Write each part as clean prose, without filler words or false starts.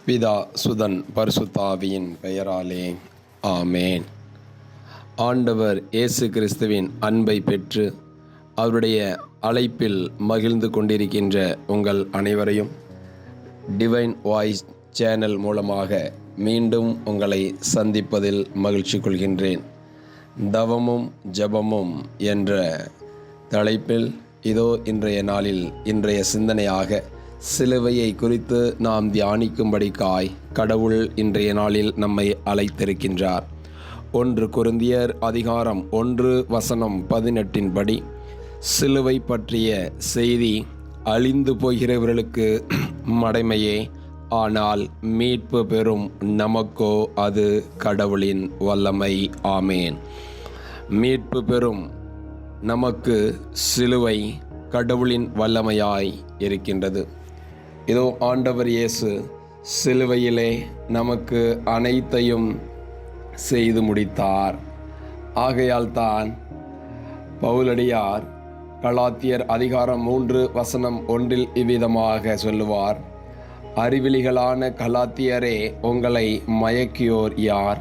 பிதா சுதன் பரிசுத்தாவியின் பெயராலே ஆமேன். ஆண்டவர் இயேசு கிறிஸ்துவின் அன்பை பெற்று அவருடைய அழைப்பில் மகிழ்ந்து கொண்டிருக்கின்ற உங்கள் அனைவரையும் டிவைன் வாய்ஸ் சேனல் மூலமாக மீண்டும் உங்களை சந்திப்பதில் மகிழ்ச்சி கொள்கின்றேன். தவமும் ஜெபமும் என்ற தலைப்பில் இதோ இன்றைய நாளில் இன்றைய சிந்தனையாக சிலுவையை குறித்து நாம் தியானிக்கும்படிக்காய் கடவுள் இன்றைய நாளில் நம்மை அழைத்திருக்கின்றார். 1 கொரிந்தியர் அதிகாரம் 1:18 படி, சிலுவை பற்றிய செய்தி அழிந்து போகிறவர்களுக்கு மடமையே, ஆனால் மீட்பு பெறும் நமக்கோ அது கடவுளின் வல்லமை. ஆமேன். மீட்பு பெறும் நமக்கு சிலுவை கடவுளின் வல்லமையாய் இருக்கின்றது. இதோ ஆண்டவர் இயேசு சிலுவையிலே நமக்கு அனைத்தையும் செய்து முடித்தார். ஆகையால் தான் பவுலடியார் கலாத்தியர் அதிகாரம் 3:1 இவ்விதமாக சொல்லுவார்: அறிவிலிகளான கலாத்தியரே, உங்களை மயக்கியோர் யார்?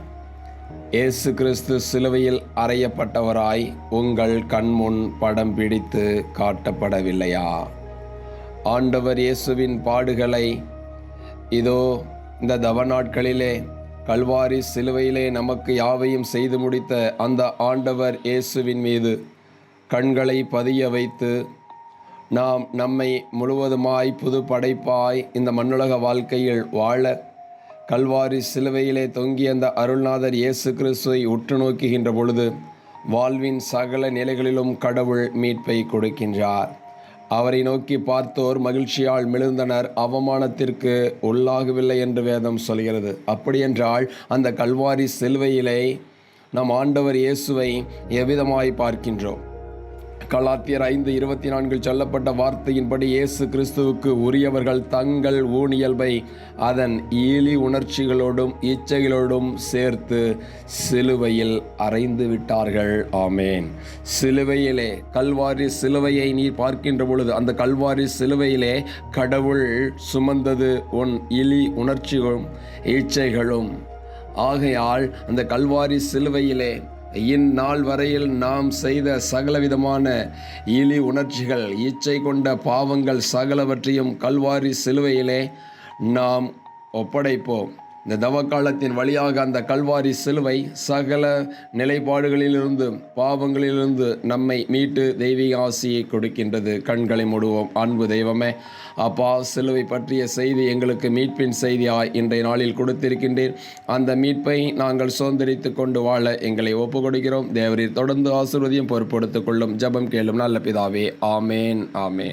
இயேசு கிறிஸ்து சிலுவையில் அறையப்பட்டவராய் உங்கள் கண்முன் படம் பிடித்து காட்டப்படவில்லையா? ஆண்டவர் இயேசுவின் பாடுகளை இதோ இந்த தவ நாட்களிலே கல்வாரி சிலுவையிலே நமக்கு யாவையும் செய்து முடித்த அந்த ஆண்டவர் இயேசுவின் மீது கண்களை பதிய வைத்து நாம் நம்மை முழுவதுமாய் புது படைப்பாய் இந்த மண்ணுலக வாழ்க்கையில் வாழ கல்வாரி சிலுவையிலே தொங்கிய அந்த அருள்நாதர் இயேசு கிறிஸ்துவை உற்று நோக்குகின்ற பொழுது வாழ்வின் சகல நிலைகளிலும் கடவுள் மீட்பை கொடுக்கின்றார். அவரை நோக்கி பார்த்தோர் மகிழ்ச்சியால் மிழுந்தனர், அவமானத்திற்கு உள்ளாகவில்லை என்று வேதம் சொல்கிறது. அப்படியென்றால் அந்த கல்வாரி சிலுவையிலே நம் ஆண்டவர் இயேசுவை எவ்விதமாய் பார்க்கின்றோம்? கலாத்தியர் 5:24 சொல்லப்பட்ட வார்த்தையின்படி இயேசு கிறிஸ்துவுக்கு உரியவர்கள் தங்கள் ஊனியல்பை அதன் ஈழி உணர்ச்சிகளோடும் இச்சைகளோடும் சேர்த்து சிலுவையில் அறைந்து விட்டார்கள். ஆமேன். சிலுவையிலே கல்வாரி சிலுவையை நீ பார்க்கின்ற பொழுது அந்த கல்வாரி சிலுவையிலே கடவுள் சுமந்தது உன் இழி உணர்ச்சிகளும் இச்சைகளும். ஆகையால் அந்த கல்வாரி சிலுவையிலே இந்நாள் வரையில் நாம் செய்த சகலவிதமான இழி உணர்ச்சிகள், இச்சை கொண்ட பாவங்கள் சகலவற்றையும் கல்வாரி சிலுவையிலே நாம் ஒப்படைப்போம். இந்த தவக்காலத்தின் வழியாக அந்த கல்வாரி சிலுவை சகல நிலைப்பாடுகளிலிருந்து பாவங்களிலிருந்து நம்மை மீட்டு தெய்வீக ஆசியை கொடுக்கின்றது. கண்களை மூடுவோம். அன்பு தெய்வமே, அப்பா, சிலுவை பற்றிய செய்தி எங்களுக்கு மீட்பின் செய்தியாய் இன்றைய நாளில் கொடுத்திருக்கின்றேன். அந்த மீட்பை நாங்கள் சுதந்திரித்து கொண்டு வாழ எங்களை ஒப்பு கொடுக்கிறோம். தேவரீர் தொடர்ந்து ஆசீர்வதியும் பொறுப்படுத்திக் கொள்ளும். ஜெபம் கேளும் நல்ல பிதாவே. ஆமேன். ஆமேன்.